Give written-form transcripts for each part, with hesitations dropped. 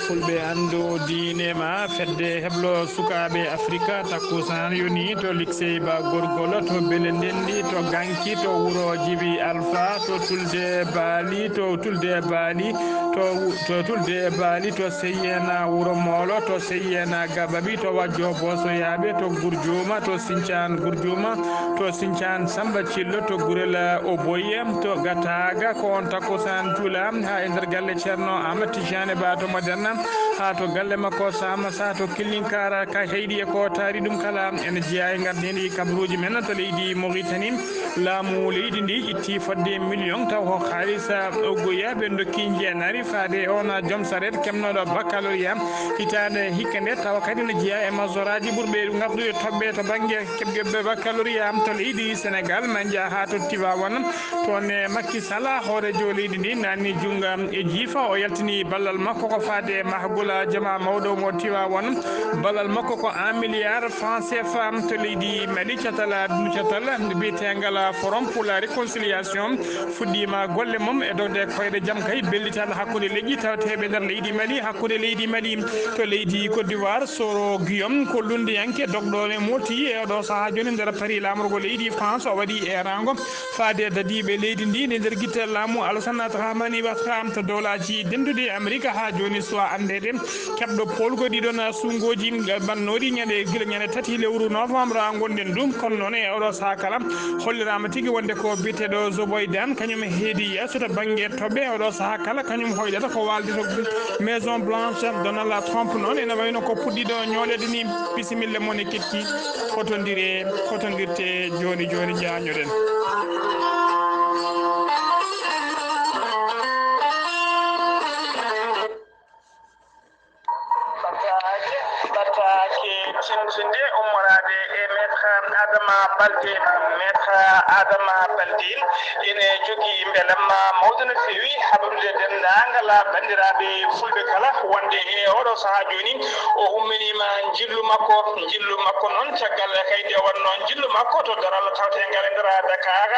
fulɓe andu diine ma fedde heblo sukaɓe africa takkusan yoni to lycée ba gorgol to bele ndendi to ganki to wuro djibi alpha to tulde baali to tulde baali to tulde baali to seyena wuro molo to seyena gabaɓi to wajjo bosoyaɓe to gurjuma to sincan gurjuma to sincan samba cillo to gurela o boye to gataga ko on takkusan juula ha e nder galle ceerno amadou tijane ba to moderna ha to galle makko sama sa to killinkara ka heydi e ko taari ɗum kala ene jeeya e gardeni kabaruji men to leydi Mauritanie laamu leydi ndi itti fodde million taw ko haalisa oggoya ɓe dokki jeenari faade on joom saret kemnoɗo baccalauréat hitande hikka nde tawa kadi ne jeeya e majoraji ɓurɓe gardude toɓɓe to banggue keɓɓe baccalauréat to leydi Sénégal ma jaa ha to Tivaouane toon Macky Sall hoorejo leydi ndi nanni junga e jiifa o yaltini ballal makko ko faade mahgula jama mawɗo mo Tivaouane ballal makko ko 1 milliard francs CFA to leydi Mali catal biyetegal forum pour la réconciliation fuɗɗima golle mum e dowde koyɗe jaam kay bellital hakkude leƴƴi tawateɓe nder leydi Mali hakkude leydi Mali to leydi Côte d'Ivoire Soro Guillaume ko lundiyanke dogɗone moti e oɗo saaha joni nder paari lamorgo leydi France o waɗi e rango faade dadiɓe leydi ndi ne nder guitte laamu Alassane Dramane Ouattara to dowlaji dendude Amérique ha joni sowa andede keɓɗo polgo ɗiɗon sungoji bannoɗi gila ñande tati lewru novembre gonɗen ɗum kono noon e oɗo saaha kala hollirama tigui wonde ko biteɗo Zoboydan kañum heedi yesso to banggue toɓɓe oɗo saaha kala kañum hoydata ko walde to Maison Blanche Donald Trump noon ene wayno ko puɗɗiɗo ñoolede ni bisimilla moon e ketti hotondirte joni jañoɗen cincinde ummorade e maître adama balde ene jogui beelamma mawɗo no fewi haɓrude dendagal bandiraɓe fulɓe kala wonde e oɗo saaha joni o umminima jillu makko noon caggal kayde wonno jillu makko to daral tawtegal e nder Dakar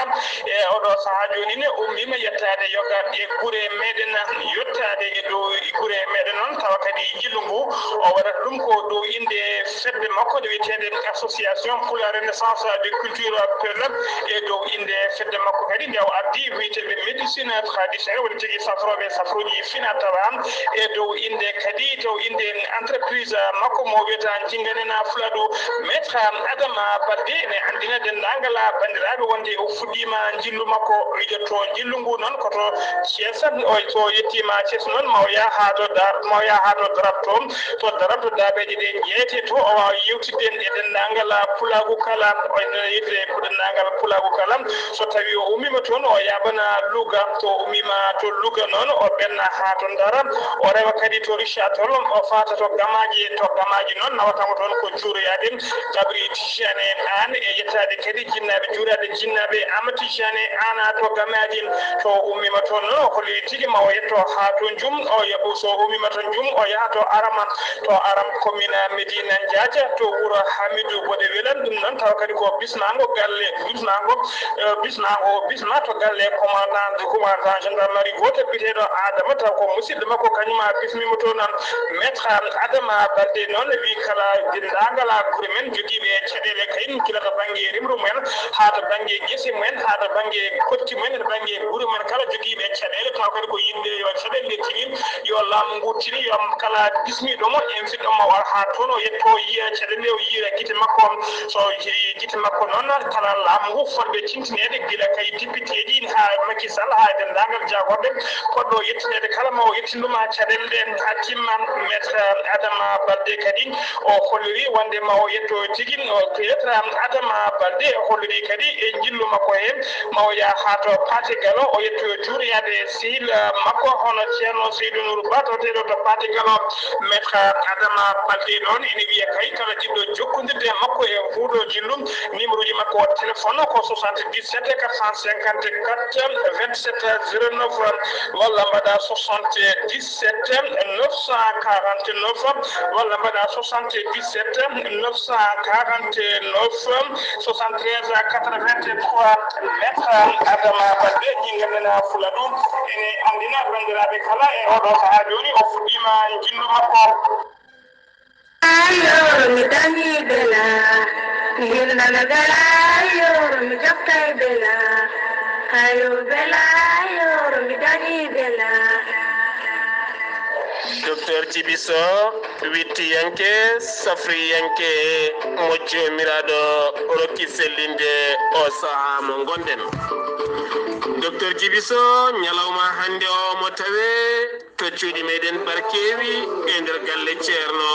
e oɗo saaha joni ne ummima yettade yoga e guure meɗen yettade e dow guure meɗen noon tawa kadi jillu ngu o waɗata ɗum ko dow inde fedde makko nde wiyetede association pour la renaissance de culture peuple e dow inde fedde makko kadi nde o addi wiyeteɓe médecine traditionnelle woni tigui safroɓe safruji fina tawa e dow inde kadi dow inde entreprise makko mo wiyata jinganena fuladu maître adama balde ene andina dendagal bandiraɓe wonde o fuɗɗima jillu makko wiijoto jillu ngu noon koto Thiès so yettima Thiès noon ma o yaha to darabto daɓeje ɗe jeeyete to o wawa yewtidde e dendagal pulagu kala ono yetde ko dendagal pulagu kala so tawi o ummima toon o yabana Louga to ummima to Louga noon o ɓenna ha to Ndara o rewa kadi to Richard Toll o fata to gamaji noon nawatamo toon ko juuroyade Gabri Tijane an e yettade kadi jinnaɓe juurade jinnaɓe Amadou Tijane ana to gamaji to ummima toon noon o holli tigui ma o yetto ha to Djoum o yaɓu so ummima to Djoum o yaha to Aram commune Médina Ndiadia to wuuro Hamidou Bodé Welan ɗum noon tawa kadi ko bisnago bisma to galle commandant gendarmerie goto biteɗo Adama taw ko musidɗo makko kañuma bismima to noon maître Adama Balde noon wi kala dendagal guure men joguiɓe caɗele kayen kila to banggue rimru mumen ha to banggue guese mumen ha to banggue kotti mumen to banggue guure mumen kala joguiɓe caɗele taw kadi ko yimɓe yo caɗele tini yo laamu ngu tini yo kala bismiɗomo invitɗomo war ha toon o yetto yiya caɗele o yiira guite makko so jiri guite makko noon kala laamu ngu fotɓe tintinede guila kay députéji ha Macky Sall ha dendagal jagorɓe poɗɗo yettinede kala ma o yettinɗuma caɗele ɗe ha timma maître Adama Balde kadi o holliri wonde ma o yetto tigui maître Adama Balde holliri kadi e jillu makko he ma o yaha ha to Paté Gallo o yetto juuroyade sehil makko hono ceerno Seydou Nourou Ba to teɗo to Paté Gallo maître Adama Balde ɗon ene wiya kay kala jiɗɗo jokkodirde makko e huuɗo jillum numéro ji makko waɗa téléphone ko 77 454 27 09 walla mbaɗa 77 949 walla mbaɗa 77 949 73 83 maître Adama Balde ñi ngandana fula ɗum ene andina bandiraɓe kala e oɗo sahaa joni o fuɗɗima jillu makko ayo mi dañi bela yirnana bela ayo mi jokkay bela ayo bela ayo mi dañi bela docteur Djibiso wittiyanke safriyanke moƴƴomiraɗo rokki sellinde o saha mo gonɗen docteur Djibiso ñalawma hande o mo tawe to cuuɗi meɗen barkewi e nder galle ceerno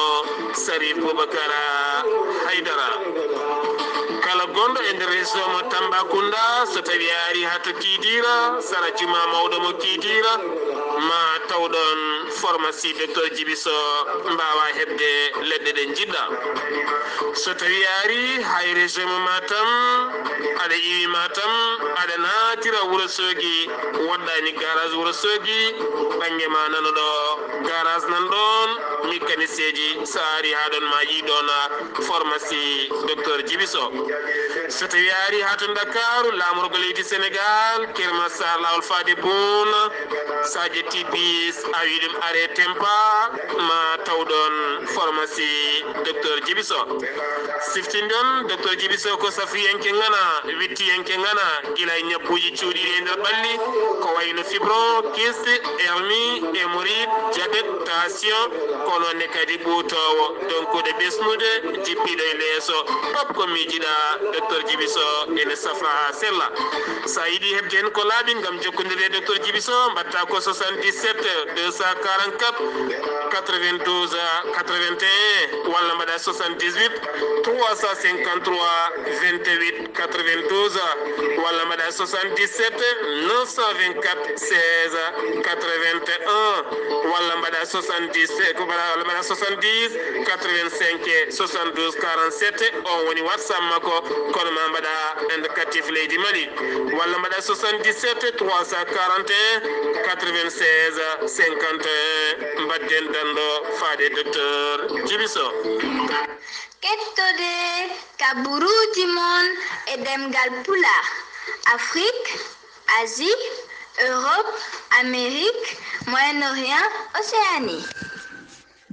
Sarif Boubacara Haydara kala gonɗo e nder région mo Tambacounda so tawi ari ha to Kidira sara juma mawɗo mo Kidira ma tawɗon pharmacie docteur Djibiso mbawa hebde leɗɗe ɗe jiɗɗa so tawi ari hay région mo Matam aɗa iwi Matam aɗa natira Wourossogui woɗɗani garage Wourossogui ɓanggue ma nanoɗo garage nan ɗon mécanicien ji so ari ha ɗon ma yiɗon pharmacie docteur Djibiso so tawi ari ha to Dakaru lamorgo leydi Sénégal Kerma Sar lawol faade Bouna Sadio Tibis a wi ɗum are tempa ma tawɗon pharmacie docteur Djibiso siftindon docteur Djibiso ko safriyanke ngana wittiyanke ngana gila ñabbuji cuuɗiɗi e nder ɓalli ko wayno fibron kyste hernie hémorroïde diabète tension kono ne kadi ɓuutowo donc de ɓesnude jippiɗo e leeso pop ko miijiɗa docteur Djibiso ene safra ha sella sa yiɗi hebde hen ko laaɓi gam jokkodire docteur Djibiso mbatta ko 77 244 92 81 walla mbaɗa 78 353 28 92 walla mbaɗa 77 924 16 81 walla mbaɗa 77 walla mbaɗa 70 85 72 47 on woni WhatsApp makko kono ma mbaɗa indicatif leydi Mali walla mbaɗa 77 341 96 51 mbadden danɗo faade docteur Djibiso kettode kaburuji mon e demgal pulaar Afrique Asie Europe Amérique Moyen-Orient Océanie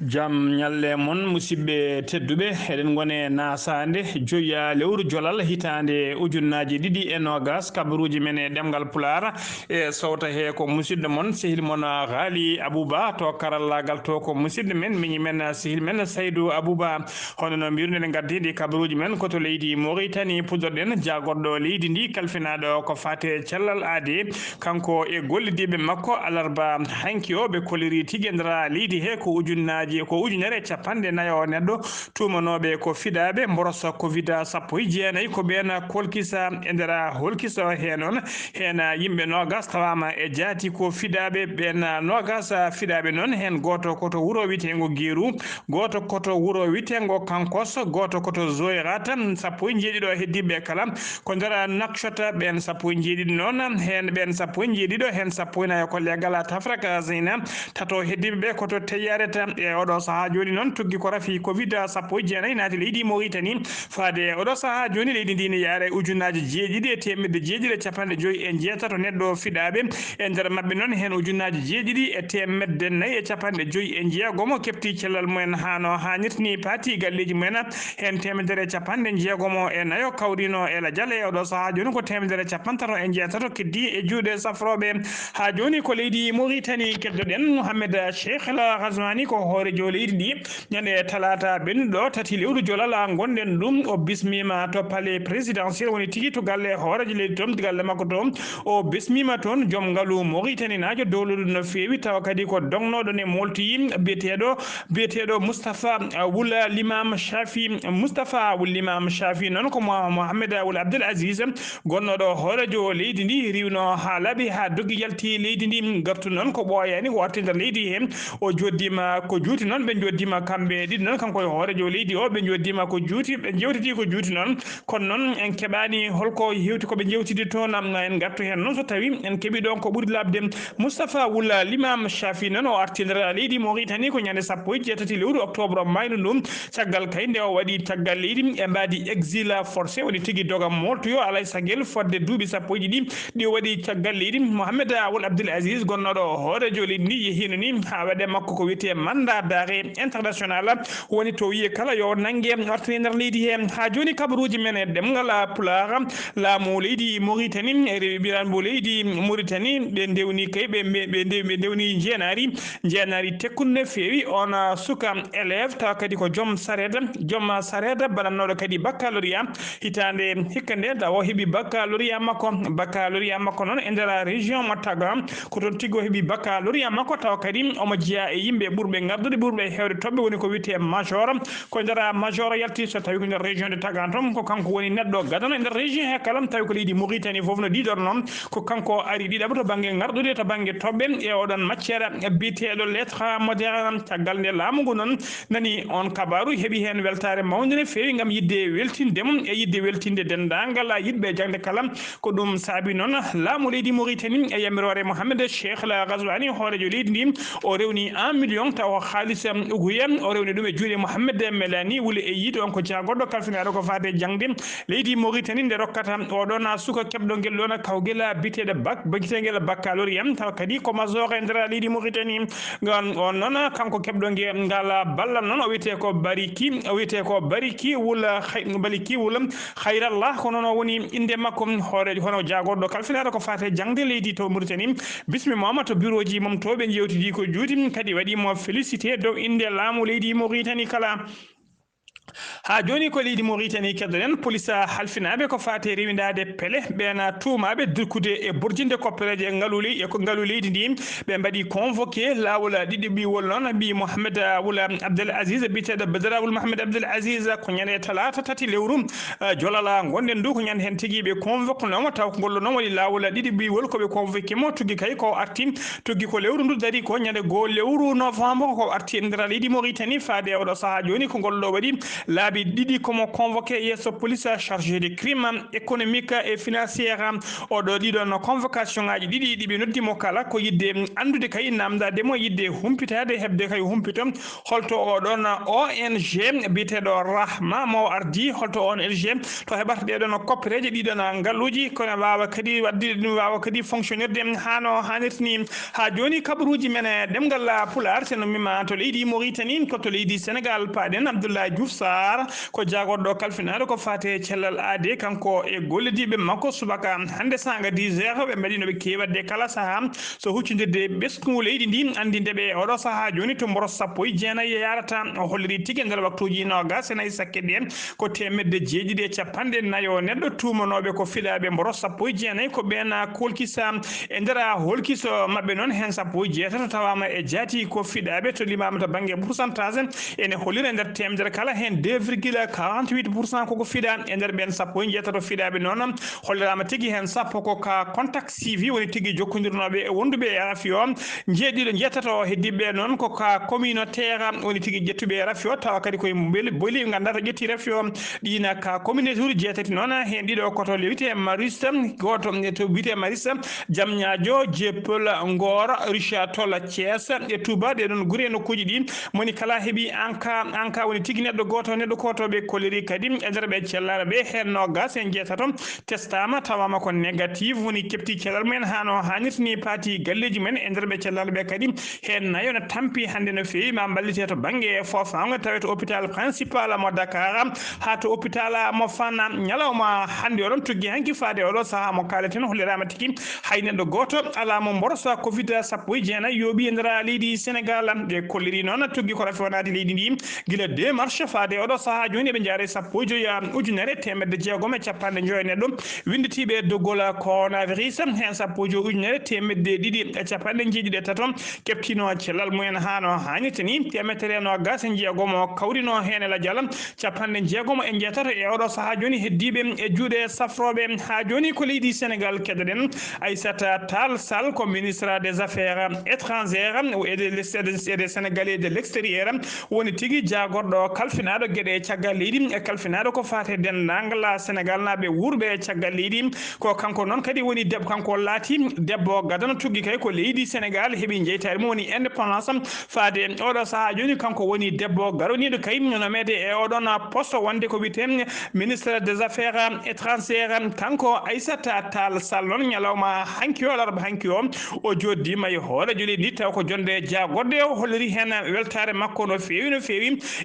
jam ñalle mon musidɓe tedduɓe eɗen gone nasade joya lewru jolal hitande ujunnaji ɗiɗi e nogas kabaruji men e ɗemgal pulara e sowta he ko musidɗo mon sehil mon Ghali Abouba to karallagal to ko musidɗo men miñi men sehil men Saydou Abouba hono no mbiruɗen gaddidi kabaruji men koto leydi Mauritanie pudorɗen jagorɗo leydi ndi kalfinaɗo ko fate cellal aade kanko e gollidiɓe makko alarba hanki o ɓe koliri tigui ndera leydi he ko ujunnaji ko ujunere capanɗe nayo neɗɗo tumanoɓe ko fiɗaɓe mborosa Covid-19 ko ɓen kolkisa e nder holkisa he noon hen yimɓe nogas tawama e jaati ko fiɗaɓe ɓen nogas fiɗaɓe noon hen goto koto wuuro witengo Guiru goto koto wuuro witengo Kankos goto koto Zoyrat sappo e jeeɗiɗo heddiɓe kala ko nder Nakshota ɓen sappo e jeeɗiɗi noon hen ɓen sappo e jeeɗiɗo hen sappo e nayo ko leggal Tafraka Zeyna tato heddiɓe koto Teyareta e oɗo saha joni noon tuggi ko rafi Covid-19 naati leydi Mauritanie faade oɗo saha joni leydi ndi ne yaare ujunnaji jeeɗiɗi e temedde jeeɗiɗi e capanɗe joyyi e jeetato neɗɗo fiɗaɓe e nder mabɓe noon hen ujunnaji jeeɗiɗi e temedde nayyi e capanɗe joyyi e jeegomo kefti cellal mumen hano hannirtini paati galleji mumen hen temedere capanɗe jeegomo e nayo kawrino e la diale oɗo saha joni ko temedere capantato e jeetato keddi e juuɗe safroɓe ha joni ko leydi Mauritanie keddoɗen Mouhamed Cheikh El Ghazouani ko hoore jo leydi ndi ñande talata ɓennuɗo tati lewru jolala gonɗen ɗum o bismima to palais présidentiel woni tigui to galle hoorejo leydi toon galle makko toon o bismima toon joom ngaalu Mauritanie najo dowluɗo no fewi tawa kadi ko dognoɗo ne moltoyi biyeteɗo Moustapha Wul Limam Chafi noon ko Mohamed Wul Abdel Aziz gonnoɗo hoorejo leydi ndi riwno ha laaɓi ha dogui yalti leydi ndi gartu noon ko ɓooyani ko warti nder leydi hen o joddima ko juuti noon ɓe joddima kamɓe ɗiɗi noon kanko e hoorejo leydi o ɓe joddima ko juuti ɓe jewtiti ko juuti noon kono noon en keɓani holko hewti koɓe jewtidi toon en gartu hen noon so tawi en keeɓi ɗon ko ɓuuri labde Moustapha Wula Limam Chafi noon o arti nder leydi Mauritanie ko ñande 17 lewru octobre mayno ɗum caggal kay nde o waɗi caggal leydi e mbadi exil forcé woni tigui dogam moltoyo alay saguel fodde duuɓi 10 ɗi o waɗi caggal leydi Mohamed Ould Abdoul Aziz gonnoɗo hoorejo leydi ndi yehino ni ha waɗe makko ko wiyete mandat d'arrêt international woni to wiye kala yo nangue artiri nder leydi he ha joni kabaruji men e ɗemgal Pulaar laamu leydi Mauritanie e rewiɓiranmo leydi Mauritanie ɓe ndewni kay ɓe ndewni jeenari tekkunde feewi on suka élève tawa kadi ko joom sarede baɗannoɗo kadi baccalauréat hitande hikka nde tawa o heeɓi baccalauréat makko noon e nder région mo Taga ko toon tigui o heeɓi baccalauréat makko tawa kadi omo jeeya e yimɓe ɓurɓe gardude ɓurɓe hewde toɓɓe woni ko wiyete major ko nder major yalti so tawi ko nder région de Taga toon ko kanko woni neɗɗo gadano e nder région he kala tawi ko leydi Mauritanie foof no ɗiɗorno ko kanko ari ɗiɗaɓa to banggue gardude to banggue toɓɓe e oɗon matiére biteɗo lettre moderne caggal nde laamu ngu noon nani on kabaru heeɓi hen weltare mawde no feewi gam yidde weltindemo e yidde weltinde dendagal yidɓe jangde kala ko ɗum saabi noon laamu leydi Mauritanie e yamirore Mohamed Cheikh Al Ghazouani hoorejo leydi ndi o rewni 1 million taw haalis uguya o rewni ɗum e juuɗe Mohamed Melani wuli e yiide on ko jagoɗɗo kalfinaɗo ko fate jangde leydi Mauritanie nde rokkata oɗon suka keɓɗo guel ɗon kawguel biteɗo biteguel baccalauréat tawa kadi ko major e nder leydi Mauritanie on noon kanko keɓɗo ngal ballal noon o wiyete ko bariki wula hayrallah ko noon o woni inde makko hoorejo hono jagoɗɗo kalfinaɗo ko fate jangde leydi to Mauritanie bismimama to bureau ji mum to ɓe jewtidi ko juuti kadi waɗimo félicité dow inde laamu leydi Mauritanie kala ha joni ko leydi Mauritanie keddoɗen police halfinaɓe ko fate rewidade pele ɓena tuumaɓe dirkude e borjinde koppereje ngaalu leydi ndi ɓe mbaɗi convoqué lawol ɗiɗi ɓiwol noon ɓi Mohamed Ould Abdoul Aziz biteɗo Badaraoul Mohamed Abdoul Aziz ko ñande talata 3 lewru jolala gonɗen ndu ko ñande hen tigui ɓe convoque nomo taw ko gollo noon waɗi lawol ɗiɗi ɓiwol koɓe convoqué mo tugui kay ko arti tugui ko lewru ndu dari ko ñande 2 lewru novembre ko arti e nder leydi Mauritanie faade oɗo saaha joni ko gollo waɗi laabi ɗiɗi komo convoqué yesso police chargé de crime économique et financière oɗo ɗiɗon convocation ngaji ɗiɗi ɗiɓe noddimo kala ko yidde andude kay namdademo yidde humpitade hebde kay humpito holto oɗon ONG biteɗo Rahma mo ardi holto ONG to heɓata ɗeɗon koppereje ɗiɗon ngalluji kono wawa kadi wadde wawa kadi fonctionnirde hano hannirtini ha joni kabaruji men ɗemgal Pulaar seno mima to leydi Mauritanie ko to leydi Sénégal paɗen Abdoulaye Diouf Sarr ko jagoɗɗo kalfinaɗo ko fate cellal aade kanko e gollediɓe makko subaka hande sanga 10 heures ɓe mbaɗino ɓe kewatde kala saaha so huccidirde ɓesgu leydi ndi andindeɓe oɗo saaha joni to mboro 19 yarata o holliri tigui nder waktuji nogas e nayyi sakke ɗen ko temedde jeeɗiɗi e capanɗe nayo neɗɗo tumanoɓe ko fiɗaɓe mboro 19 ko ɓena kolkisa e nder holkiso mabɓe noon hen 16 tawama e jaati ko fiɗaɓe to limama to banggue pourcentage ene hollira e nder temedere kala hen 2,48% koko fiɗa e nder ɓen 16 fiɗaɓe noon hollirama tigui hen sappo ko ka contact CV woni tigui jokkodirnoɓe e wonduɓe e rafi o jeeɗiɗo jettato heddiɓe noon ko ka communautaire woni tigui ƴettuɓe rafi o tawa kadi koye booli ganda to ƴetti rafi o ɗina ka communauté uji jeetati noon hen ɗiɗo koto wiyete Maris goto to wiyete Maris Diamniadio Dieuppeul Ngor Richard Toll Thiès e Touba ɗeɗon guure nokkuji ɗi moni kala heeɓi anka woni tigui neɗɗo goto neɗɗo kotoɓe koliri kadi e nder ɓe cellaɗo ɓe hen nogas en jeetato testama tawama ko négative woni kepti cellal mumen hano hannirtini paati galleji men e nder ɓe cellaɗo ɓe kadi hen nayo ne tampi hande no fewi ma ballite to banggue fofago tawe to hôpital principal mo Dakar ha to hôpital mo Fann ñalawma hande oɗon tugui hanki faade oɗo saaha mo kaleten hollirama tigui hay neɗɗo goto ala mo mborosa covid 19 yooɓi e nder leydi Sénégal ɓe kolliri noon tugui ko rafi wonade leydi ndi guila 2 mars faade faade oɗo saha joni ɓe jaare sappo joyi ujunere temedde jeegom e capanɗe joyene ɗum winditiɓe doggol coronavirus hen sappo joyi ujunere temedde ɗiɗi e capanɗe jeeɗiɗi tatom keɓtino cellal mumen ha no hannirta ni temetere nogas e jeegom o kawrino hen la dialam capanɗe jeegom e jeetato e oɗo saha joni heddiɓe e juuɗe safroɓe ha joni ko leydi Sénégal keɗoɗen Aïssata Tall Sall ko ministre des affaires étrangères et des Sénégalais de l'extérieur woni tigui jagorɗo kalfinaɗo gueɗe caggal leydi e kalfinaɗo ko fate dendagal Sénégal naɓe wurɓe caggal leydi ko kanko noon kadi woni debbo kanko laati debbo gadano tugui kay ko leydi Sénégal heeɓi jeytare mum woni indépendance fade oɗo saaha joni kanko woni debbo garoniɗo kay no meede e oɗon poste wonde ko wiyete ministre des affaires étrangères kanko Aïssata Tall Sall noon ñalawma hanki o larba hanki o joddima e hoore joli ndi taw ko jonde jagorde o holliri hen weltare makko no fewi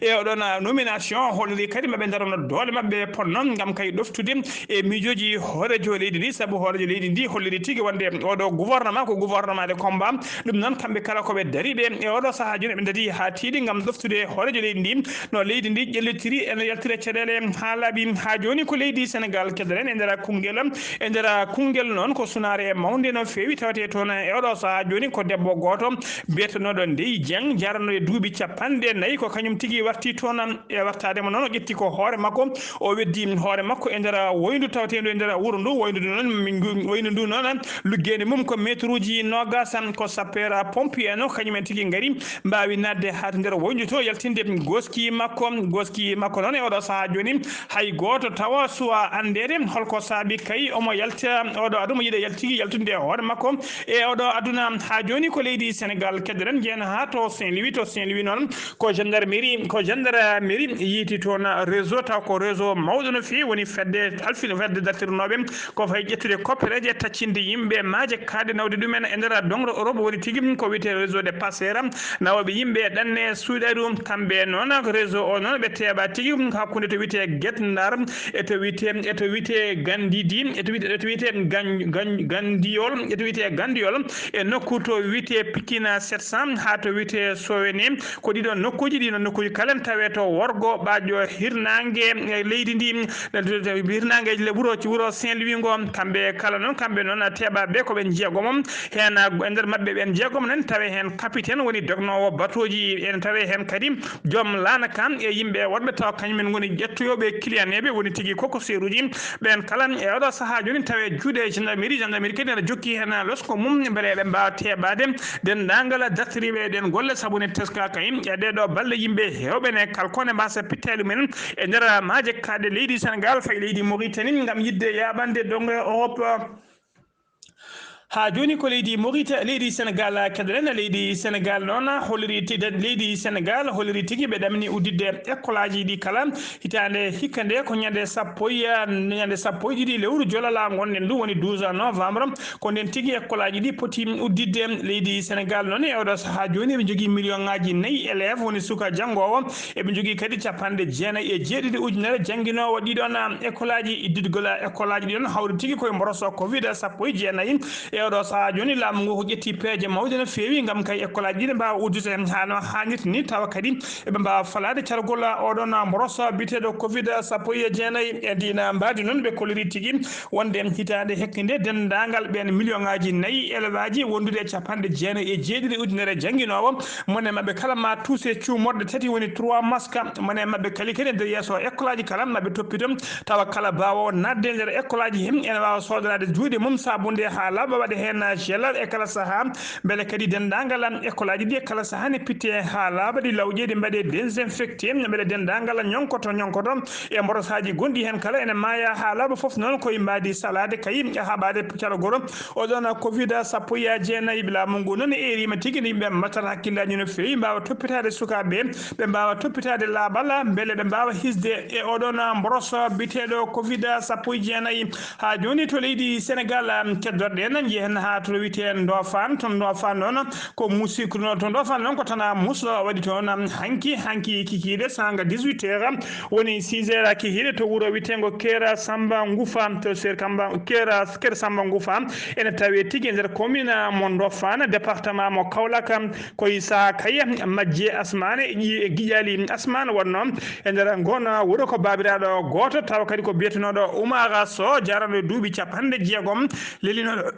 e oɗon nomination holliri kadi maɓe darono doole mabɓe ponnon gam kay ɗoftude e miijoji hoorejo leydi ndi saabu hoorejo leydi ndi holliri tigui wonde oɗo gouvernement ko gouvernement de combat ɗum noon kamɓe kala koɓe dariɓe e oɗo saaha joni ɓe daari ha tiiɗi gam ɗoftude hoorejo leydi ndi no leydi ndi ƴellitiri ene yaltire caɗele ha laaɓi ha joni ko leydi Sénégal keddaren e nder kungel noon ko sunare mawde no fewi tawate toon e oɗo saaha joni ko debbo goto biyetenoɗo Ndeye Dieng jarano e duuɓi capanɗe nayyi ko kañum tigui warti toon e wartademo noon o ƴetti ko hoore makko o weddi hoore makko e nder woyndu tawatedu e nder wuuro ndu woyndu ndu noon luggede mum ko métre uji nogas ko sapeur pompier no kañumen tigui gaari mbawi nadde ha to nder woyndu to yaltinde goski makko noon e oɗo saaha joni hay goto tawa suwa andede holko saabi kay omo yalta oɗo aduna yiiɗa yaltigi yaltude hoore makko e oɗo aduna ha joni ko leydi Sénégal keddoren jeena ha to Saint-Louis noon ko gendarmerie yiiti toon réseau taw ko réseau mawɗo no fewi woni fedde dartirnoɓe ko fay ƴettude koppereje taccinde yimɓe maaje kaade nawde ɗumen e nder dongre Europe woni tigui ko wiyete réseau des passeurs nawoɓe yimɓe ɗanne suuɗaɗu kamɓe noon réseau o noon ɓe teeɓa tigui hakkude to wiyete Guet Ndar e to wiyete Gandidi e to wiyete Gandiyol e nokku to wiyete Pikine 700 ha to wiyete Sowene ko ɗiɗon nokkuji kala tawe to worgo ɓaƴƴo hirnangue leydi ndi hirnangue wuuro Saint-Louis ngo kamɓe kala noon kamɓe noon teeɓa ɓe koɓe jeegomom hen e nder mabɓe ɓen jeegom nan tawe hen capitaine woni dognowo batoji en tawe hen kadi joom lanaka e yimɓe wonɓe taw kañumen goni ƴettoyoɓe clienteɓe woni tigui koko seruji ɓen kala e oɗo saaha joni tawe juuɗe gendarmerie kadi ene jokki hen losko mum beele ɓe mbawa teɓade dendagal dartiriɓe ɗen golle saabu ne teska kay e ɗeɗo balle yimɓe hewɓe ne kalkone mbasa pittali men e nder maaje kaɗe leydi Sénégal fay leydi Mauritanie gam yidde yaɓande dongre Europe ha joni ko leydi Sénégal keɗoɗen leydi Sénégal noon leydi Sénégal holliri tigui ɓe ɗamini uddidde école aji ɗi kala hitande hikka nde ko ñande sappo e ɗiɗi lewru jolala gonɗen ndu woni 12 novembre ko nden tigui école aji ɗi poti uddidde leydi Sénégal noon e oɗo saaha joni eɓe jogui million ngaji 4 élève woni suka janggowo eɓe jogui kadi capanɗe jeenayyi e jeeɗiɗi ujunere jangguinowo ɗiɗon école aji iddidgol école aji ɗiɗon hawri tigui koye mboroso Covid sappo e jeenayyi e oɗo saaha joni laamu ngu ko ƴetti peeje mawde no fewi gam kay école aji ɗi mbawa uddude ha no hannirta ni tawa kadi eɓe mbawa falade cargol oɗon mboroso biteɗo Covid sappo e jeenayyi e dina mbadi noon ɓe koliri tigui wonde hitande hekkide dendagal ɓen million ngaji 4 élève aji wondude capanɗe jeenayyi e jeeɗiɗi ujunere jangguinowo mone mabɓe kala ma tuuse cuumorɗe tati woni 3 masque mone mabɓe kali kadi nder yesso école aji kala mabɓe toppitom tawa kala bawowo nadde nder école aji hen ene wawa sodorade juuɗe mum sabunde ha laaɓa waɗa hen gelal e kala saaha beele kadi dendagal école aji ɗi kala saaha ne pitte ha laaɓa ɗi lawƴeɗi mbaɗe désinfecté beele dendagal ñonkoto e mborosaji gonɗi hen kala ene maya ha laaɓa foof noon koye mbadi salade kay haɓade cargoro oɗon Covid sappo e jeenayyi laamu ngu noon erima tigui ne yimɓe mbattata hakkillaji no fewi mbawa toppitade sukaɓe ɓe mbawa toppitade laaɓal beele ɓe mbawa hisde e oɗon mboroso biteɗo Covid sappo e jeenayyi ha joni to leydi Sénégal keddorɗen jehen ha to wite Ndofane to Ndofane non ko musique non to Ndofane non ko tana muso wadi to hanki kikide sanga 18h woni 6h kikide to wuro witengo Kera Samba Ngufa to ser kamba Kera Samba Ngufa ene tawe tigi nder commune mo Ndofane département mo Kaolack ko isa kay majje asmane gijali asmane wonno e nder gona wuro ko babiraɗo goto taw kadi ko bietenoɗo Oumar So jarano duuɓi 60 lelinoɗo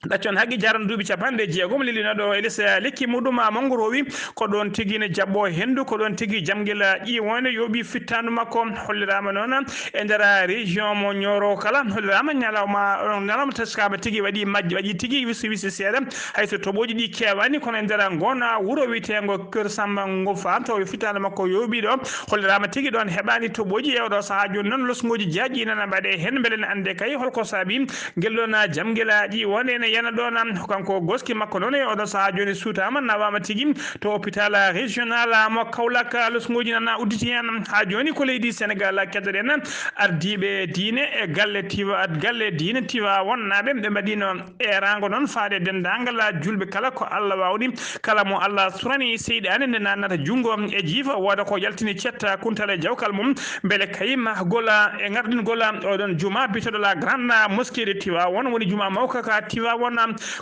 ɗaccon haggi jaran duuɓi 60 lelinoɗo elisa lekki muɗum mangorowi ko ɗon tigui ne jabbo hendu ko ɗon tigui jamguila ƴiwonde yooɓi fittandu makko hollirama noon e nder région mo Nioro kala hollirama ñalawma taskama tigui waɗi majji waɗi tigui wisi seeɗa hayso toɓoji ɗi kewani kono e nder gona wuuro wiyetego Keur Samba Ngufa to fittandu makko yooɓi ɗo hollirama tigui ɗon heɓani toɓoji e oɗo saaha joni noon losgoji jaaƴi nana mbaɗe hen beele ne ande kay holko saabi guelɗon jamguila ƴiwonde ene yana ɗon kanko goski makko noon e oɗo saaha joni suutama nawama tigui to hôpital régional mo Kaolack losgoji nana udditi hen ha joni ko leydi Sénégal keddoɗen ardiɓe diine e galle diine tiwa wonnaɓe ɓe mbaɗino rango noon faade dendagal julɓe kala ko Allah wawɗi kala mo Allah surani seyɗade nde nannata junggo e jiifa woda ko yaltini cetta kuntale jawkal mum beele kayima gola e gardin gola oɗon juma bitoɗo la grande mosquée de Tivaouane woni juma mawka ka Tivaouane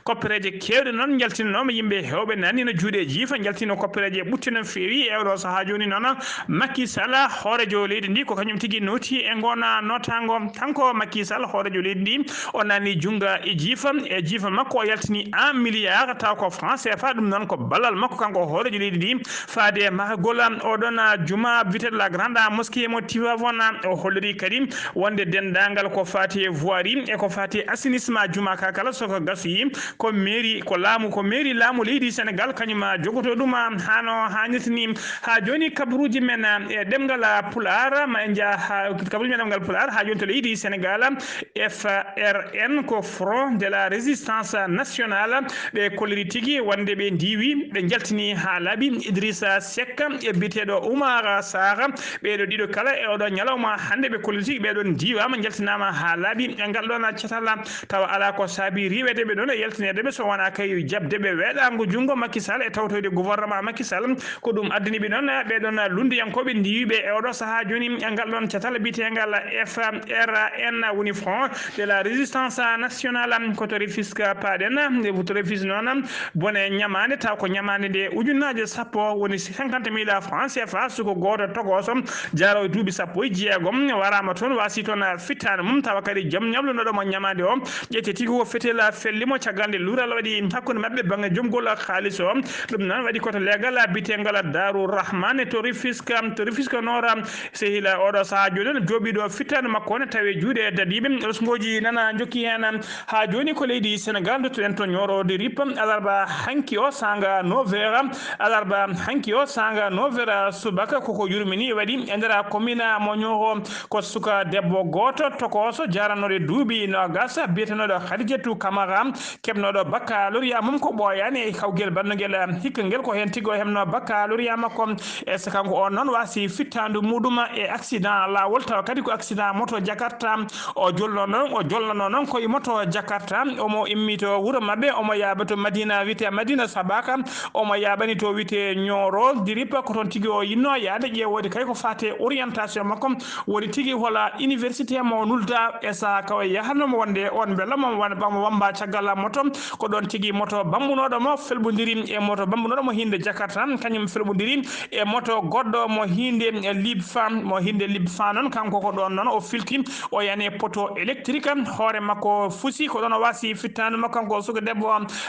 koppereje kewɗe noon jaltinanoma yimɓe hewɓe nannino juuɗe jiifa jaltino koppereje ɓutti no feewi e oɗo saaha joni noon Macky Sall hoorejo leydi ndi ko kañum tigui noti e gona notago kanko Macky Sall hoorejo leydi ndi o nanni junga e jiifa makko o yaltini 1 milliard taw ko franc CFA ɗum noon ko ballal makko kanko hoorejo leydi ndi faade mahgol oɗon juma biteɗo la grande mosquée mo Tivaouane o holliri kadi wonde dendagal ko fati voirie e ko fati assainissement juma ka kala soko gasoyi ko mairie ko mairie laamu leydi Sénégal kañum jogoto ɗum hano hannirtini ha joni kabruji men e ɗemgal pular ma en jaa kabruji men ɗemgal pular ha joni to leydi Sénégal FRN ko Front de la Résistance Nationale ɓe kolliri tigui wonde ɓe ndiwi ɓe jaltini ha laaɓi Idrissa Seck e biteɗo Oumar Sarr ɓeɗo ɗiɗo kala e oɗo ñalawma hande ɓe kolliri tigui ɓeɗon diwama jaltinama ha laaɓi e ngal ɗon catala tawa ala ko saabi riwedeɓe ɗon e yaltinedeɓe so wona kay jabdeɓe weeɗango junggo Macky Sall e tawtoyde gouvernement Macky Sall ko ɗum addaniɓe ɗon ɓeɗon lundiyankoɓe ndiwiɓe e oɗo saaha joni e ngal ɗon catala bitegal FRN woni Front de la Résistance Nationale koto Rufisque paɗen to Rufisque noon bone ñamade taw ko ñamade nde ujunnaje 10 woni 50.000 francs CFA suko goto togoso jaro e duuɓi 16 warama toon wasi toon fittane mum tawa kadi joom ñablunoɗomo ñamade o ƴette tigui ko fetela fellimo caggal nde luural waɗi hakkude mabɓe banggue jomgol haalis o ɗum noon waɗi koto leegal bitegal Darou Rahmane to Rufisque Nord sehila oɗo saaha joni jooɓiɗo fittane makko ne tawi juuɗe dadiɓe losgoji nana jokki hen ha joni ko leydi Sénégal dottoɗen to ñorode rip alarba hanki o sanga 9h alarba hanki o sanga 9h subaka koko yurmini waɗi e nder commune mo Nioro ko suka debbo goto tokoso jaranode duuɓi nogas biyetenoɗo Khadijatou Camara kebnoɗo baccalauréat mum ko ɓoyani e kawguel bandugel hikka ngel ko hen tiggo hemno baccalauréat makko e so kanko on noon wasi fittandu muɗum e accident lawol tawa kadi ko accident moto Jakarta o jolnono noon koye moto Jakarta omo immi to wuuro mabɓe omo yaaba to Madina wiyete Madina Sabaka omo yaɓani to wiyete Nioro dirip ko toon tigui o yinno yaade ƴeewode kay ko fate orientation makko woni tigui hola université mo nulda e saaha kawa yahanomo wonde on beelamo bamo wamba caggal moto ko ɗon tigui moto bambunoɗomo felɓodiri e moto bambunoɗomo hinde Jakarta kañum felɓodiri e moto goɗɗo mo hinde Libfan noon kanko ko ɗon noon o filti o yani poto électrique hoore makko fusi ko ɗon o wasi fittande makko kanko suka debbo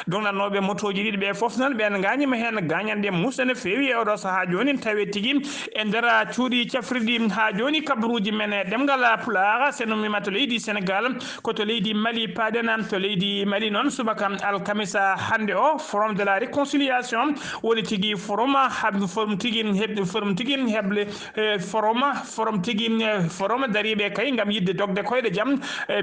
donglanoɓe motoji ɗiɗi ɓe foof noon ɓen gañima hen gañande musɗe no fewi e oɗo saaha joni tawi tigui e nder cuuɗi cafrirɗi ha joni kabaruji men e ɗemgal pulara seno mima to leydi Sénégal koto leydi Mali paɗen to leydi Mali noon subaka alkamisa hande o forum de la réconciliation woni tigui forum dariɓe kay gam yidde dogde koyɗe jaam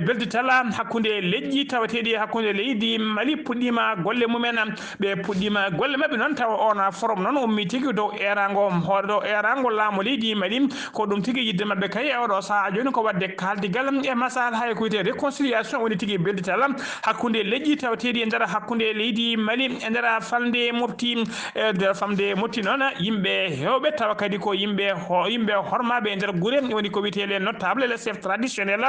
belditala hakkude leƴƴi tawateɗi hakkude leydi Mali puɗɗima golle mumen ɓe puɗɗima golle mabɓe noon tawa on forum noon ummi tigui dow erago hoore dow erago laamu leydi Mali ko ɗum tigui yidde mabɓe kay oɗo saaha joni ko wadde kaldigal e masal hay ko wiyete réconciliation woni tigui belditala hakkude hakkunde leƴƴi tawteɗi e nder hakkunde leydi Mali e nder falde mofti nder famde motti noon yimɓe hewɓe tawa kadi ko yimɓe hormaɓe e nder guure woni ko wiyete notable les chefs traditionnel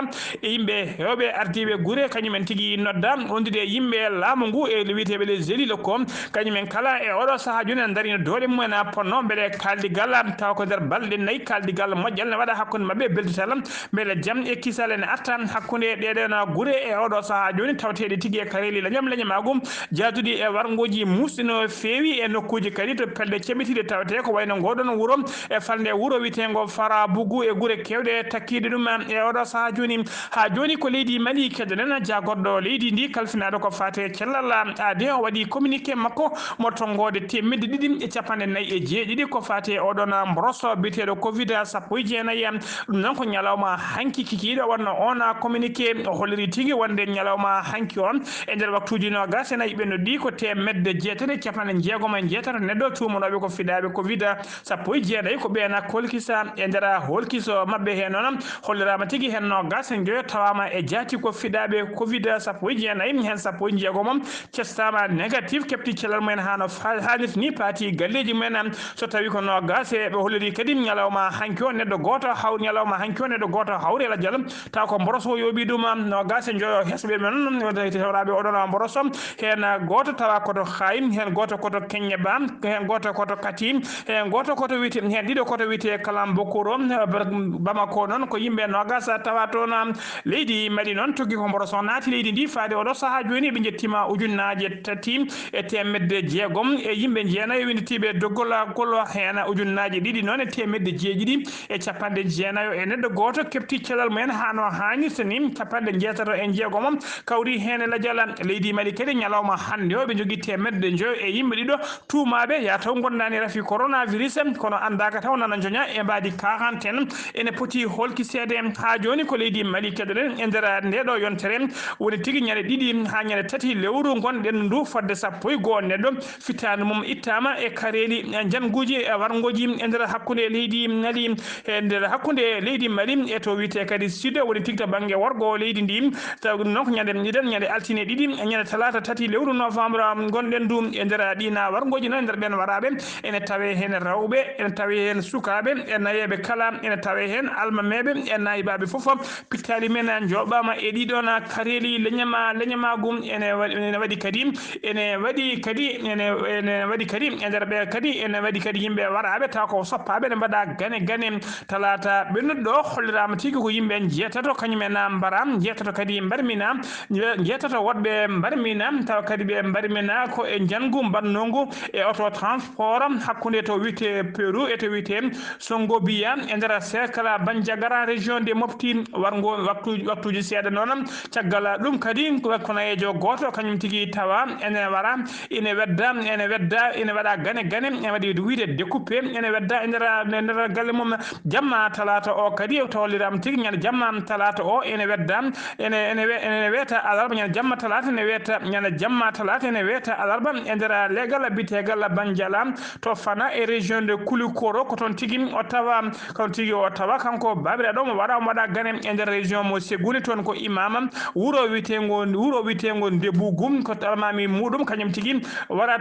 e yimɓe hewɓe ardiɓe guure kañumen tigui nodda wondude yimɓe laamu ngu e wiyeteɓe les élus locaux kañumen kala e oɗo saaha joni ne darino doole mumen ponno beele kaldigal taw ko nder balɗe 4 kaldigal moƴƴal ne waɗa hakkude mabɓe beldital beele jaam e kisal ne arta hakkude ɗeɗen guure e oɗo saaha joni tawteɗe tigui e kareli leñamagum jaaduɗi e wargoji musɗi no feewi e nokkuji kadi to pelle ceɓitiɗe tawete ko wayno ngoɗon wuuro e falde wuuro witego Fara Bougou e guure kewɗe takkiɗe ɗum e oɗo saaha joni ha joni ko leydi Mali keɗoɗen jagorɗo leydi ndi kalfinaɗo ko fate cellal ade o waɗi communiqué makko mo tonggode 249 ko fate oɗon brosso biteɗo covid 19 ɗum noon ko ñalawma hanki kikiɗo wonno on communiqué o holliri tigui wonde ñalawma hanki on e nder waktuji 29 ɓennuɗi ko 1,6 neɗɗo tumanoɓe ko fiɗaɓe covid 19 ko ɓeena kolkisa e nder holkiso mabɓe he noon hollirama tigui hen 29 tawama e jaati ko fiɗaɓe covid 19 hen 16 cestama négatif kepti celal mumen hano haalit ni paati galleji mumen so tawi ko 20 ɓe holliri kadi ñalawma hanki o neɗɗo goto ñalawma hanki o neɗɗo goto hawri ala dial taw ko mboroso yooɓi ɗum 20 joyo hesɓe men hewraɓe oɗon mboroso hen goto tawa koto Khayim hen goto koto Keñe Ba hen goto koto Katim hen goto koto wiyete hen ɗiɗo koto wiyete Kalam Bokoro Bamako noon ko yimɓe 20 tawa toon leydi Mali noon togui ko mboroso naati leydi ndi faade oɗo saaha joni ɓe jettima ujunnaje 3 e 600 e yimɓe jeenayi winditiɓe doggol gol hen ujunnaje 2 noon e 600 e 90 e neɗɗo goto kepti celal mumen hano hannirta ni 6 kawri hen ladial leydi Mali kadi ñalawma hande o ɓe jogui 100 e yimɓe ɗiɗo tumaɓe ya taw gondani rafi coronavirus kono andaka taw nana joña e mbadi 40 ene poti holkisede ha joni ko leydi Mali keɗoɗen e nder ndeɗo yontere woni tigui ñande 2 ha ñande 3 lewru gonɗen ndu fodde 11 neɗɗo fittanu mum ittama e kareli janguji e wargoji e nder hakkude leydi Mali e nder hakkude leydi Mali e to wiyete kadi sud woni tigui to banggue worgo leydi ndi taw noon ko ñande ɗiɗen ñande altine 2 e ñande talata 3 lewru novembre gonɗen ndu e nder ɗina wargoji noon e nder ɓen waraɓe ene tawe hen rewɓe ene tawe hen sukaɓe e nayeɓe kala ene tawe hen almameɓe e nayibaɓe foof pittali men joɓama e ɗiɗon kareli leñamagum ene waɗi kadi e nder ɓe kadi ene waɗi kadi yimɓe waraɓe taw ko soppaɓe ne mbaɗa gane talata ɓennuɗo hollirama tigui ko yimɓe jeetato kañumen mbaram jeetato kadi mbarmina jeetato woɗɓe mbarmina taw kadi ɓe mbarmina ko e jangu mbannogu e auto transport hakkude to wiyete Pérou e to wiyete Songobiya e nder cercle Bandiagara région de Mopti wargo waktuji seeɗa noon caggal ɗum kadi ko nayejo goto kañum tigui tawa ene wara ene waɗa gane ene waɗi wiide découpé ene wedda e nder galle mum jamma talata o kadi to hollirama tigui ñande jamma talata o ene wedda ene weta alarba ñande jamma talata ene weta ñande jamma talata ene weta alarba e nder legal bitegal Bandiala to Fana e région de Koulikoro ko toon tigui o tawa kanko babiraɗo mo waɗa gane e nder région mo Ségou toon ko imam wuuro witego Ndebougou ko almami muɗum kañum tigui wara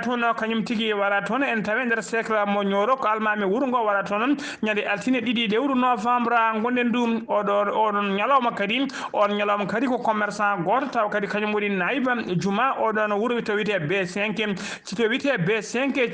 toon en tawe nder cercle mo Nioro ko almami wuuro ngo wara toon ñande altine 2 lewru novembre gonɗen ɗum oɗon ñalawma kadi ko commerçant goto taw kadi kañum woni nayiba juma oɗon wuuro to wiyete B5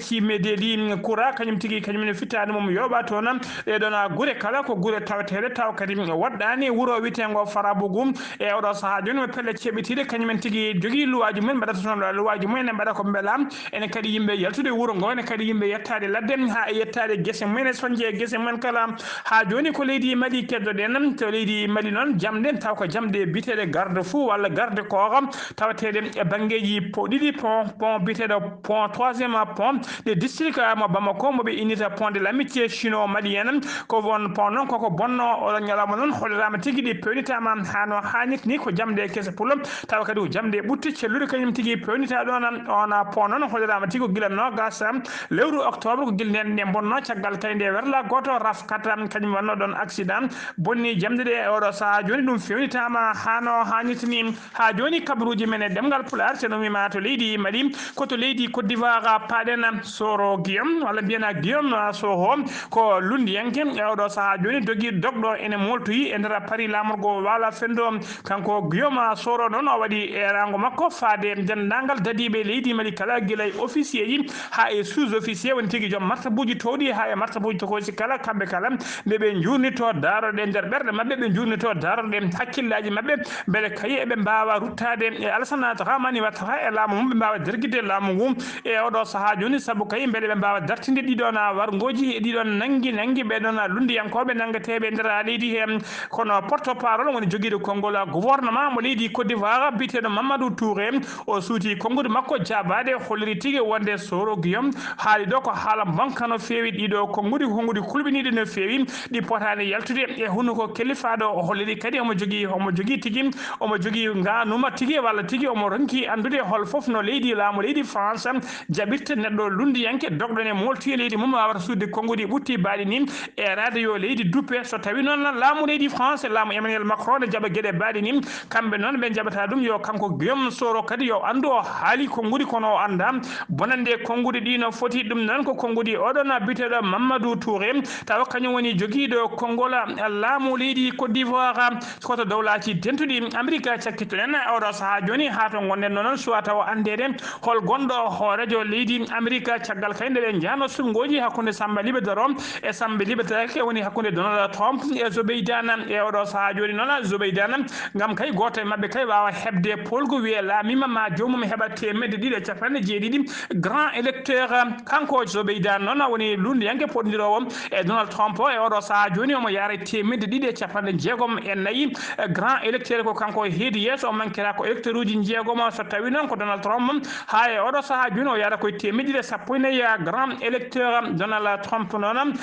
Cimedeli Koura kañum ne fittani mum yoɓa toon ɗeɗon guure kala ko guure taweteɗe taw kadi waɗɗani wuuro witego Fara Bougou e oɗo saaha joni mo pelle ceɓitiɗe kañumen tigui jogui luwaji mumen mbaɗata toon luwaji mumen e mbaɗa ko beela ene kadi yimɓe yaltude wuuro ngo ene kadi yimɓe yettade ladde ha e yettade guese mumen e soñje guese mumen kala ha joni ko leydi Mali keddoɗen to leydi Mali noon jamɗe taw ko jamɗe biteɗe garde fou walla garde corps tawateɗe e banggueji ɗiɗi pont biteɗo pont 3e pont de district mo Bamako moɓe innita pont de l'amitié chino malien ko won pont noon koko bonno oɗon ñalawma noon hollirama tigui ɗi pewnitama hano hannit ni ko jamɗe kese pullo tawa kadi ko jamɗe ɓutti cellude kañum tigui pewnita ɗon on pont noon hollirama tigui ko guila nogas lewru octobre ko guila nde bonno caggal kadi nde werla goto rafkata kañum wanno ɗon accident bonni jamɗe ɗe oɗo saaha joni ɗum fewnitama hano hannit ni ha joni kabruji men e demgal pular so nomi ma to leydi Mali ko to leydi Côte d'Ivoire paɗen Soro Guillaume walla mbiyana Guillaume Soho ko lundiyanke e oɗo saha joni dogi dogɗo ene moltoyi e nder Paris lamorgo wala fendo kanko Guillaume Soro noon o waɗi erango makko faade dendagal dadiɓe leydi Mali kala guila e officier ji ha e sous officier woni tigui joom martabuji towɗi ha e martabuji tokosi kala kamɓe kala ndeɓe jurnito daroɗe nder ɓerɗe mabɓe ɓe jurnito daroɗe hakkillaji mabɓe beele kayi eɓe mbawa ruttade e Alassane Dramane Ouattara e laamu mum ɓe mbawa derguide laamu ngu e oɗo saaha joni saabu kayi beele ɓe mbawa dartinde ɗiɗon wargoji e ɗiɗon nangui ɓeɗon lundiyankoɓe nangateɓe nder leydi he kono porte parole woni joguiɗo konngol gouvernement mo leydi Côte d'Ivoire biteɗo Mamadou Touré o suuti kongude makko jabade holliri tigui wonde Soro Guillaume haali ɗo ko haala banka no fewi ɗiɗo kongude kulɓiniɗe no fewi ɗi potani yaltude e hunnuko kellifaɗo o holliri kadi omo jogui tigui omo jogui ganuma tigui walla tigui omo ronki andude hol foof no leydi laamu leydi France jaɓirta neɗɗo lundiyanke dogɗon e moltuye leydi mum wawata sudde konngudi ɓutti baɗi ni e radio leydi duppe so tawi noon laamu leydi France laamu Emmanuel Macron ne jaɓa gueɗe baɗi ni kamɓe noon ɓe jaɓata ɗum yo kanko Guillaume Soro kadi yo andu o haali konngudi kono o anda bonande konngudi ɗi no foti ɗum noon ko konngudi oɗon biteɗo Mamadou Touré tawa kañum woni joguiɗo konngol laamu leydi Côte d'Ivoire koto dowlaji dentuɗi Amérique cakkitoɗen oɗo saaha joni ha to gonɗen noon suwa taw andede hol gonɗo hoorejo leydi Amérique caggal kay nde ɓe jahno sumgoji hakkude Samba Libedoro e Samba Libedoro woni hakkude Donald Trump e Zobeydane e oɗo saaha joni noon Zobeydane gam kay goto e mabɓe kay wawa hebde polgu wiye laamima ma jomum heɓa temedde ɗiɗi e capanɗe jeeɗiɗi grand électeur kanko Zobeydane noon woni lundiyanke poɗodirowo e Donald Trump e oɗo saaha joni omo yaara temedde ɗiɗi e capanɗe jeegom e nayyi grand électeur ko kanko heedi yesso o mankira ko électeur uji jeegom so tawi noon ko Donald Trump ha e oɗo saaha joni o yaara koye temedde ɗiɗi e sappo e nayyi grand électeur Donald Trump noon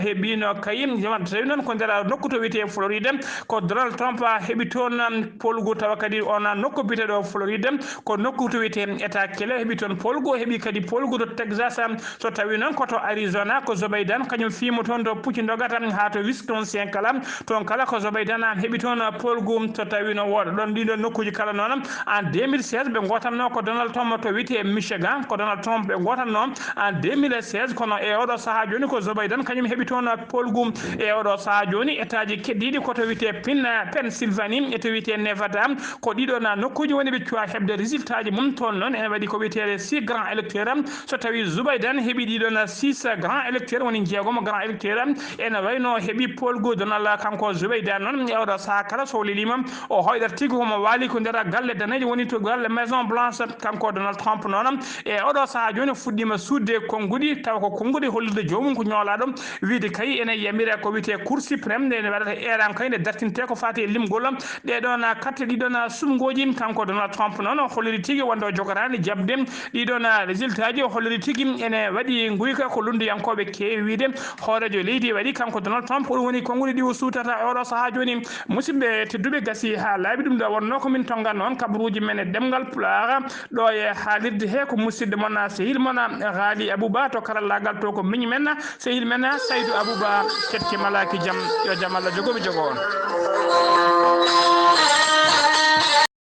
heeɓino kayi tawi noon ko nder nokku to wiyete Floride ko Donald Trump heeɓi toon polgu tawa kadi on nokku biteɗo Floride ko nokku to wiyete état kele heeɓi toon polgu heeɓi kadi polgu to Texas so tawi noon koto Arizona ko Zobeydane kañum fimo toon to pucci dogata ha to Wisconsin kala toon kala ko Zobeydane heeɓi toon polgu so tawi no woɗa ɗon ɗiɗon nokkuji kala noon en 2016 ɓe gotanno ko Donald Trump to wiyete Michigan ko Donald Trump ɓe gotanno en 2016 kono e oɗo saaha joni ko Zobeydane kañum heeɓi toon polgu e oɗo saaha joni état ji keddiɗi koto wiyete Pennsylvanie e to wiyete Nevada ko ɗiɗon nokkuji woni ɓe cuwa hebde résultat ji mum toon noon ene waɗi ko wiyete 6 grand électeur so tawi Zobeydane heeɓi ɗiɗon 6 grand électeur woni jeegom grand électeur ene wayno heeɓi polgu Donald kanko Zobeydane noon e oɗo saaha kala so lelima o hoyɗata tigui homo waali ko nder galle daneje woni to galle Maison Blanche kanko Donald Trump noon e oɗo saaha joni fuɗɗima sudde konngudi tawa ko konngudi hollirde jomum ko ñoolaɗo wiide kayi ene yamira ko wiyete Cour suprême nde ne waɗata eran kay nde dartinte ko fati e limgol ɗeɗon carte ɗiɗon sumgoji kanko Donald Trump noon holliri tigui wonde o jogorani jabde ɗiɗon résultat ji o holliri tigui ene waɗi guyka ko lunduyankoɓe kewi wiide hoorejo leydi waɗi kanko Donald Trump ɗum woni konngudi ɗi o sutata e oɗo saaha joni musidɓe tedduɓe gasi ha laaɓi ɗum ɗo wonno komin tongan noon kabaruji men e ɗemgal Pulaar ɗo e haalirde he ko musidɗo mon sehil mon Ghali Abouba to karallagal to ko miñi men sehil men Saydou Abouba ketke malaki jaam yo jaam Allah jogomi jogo on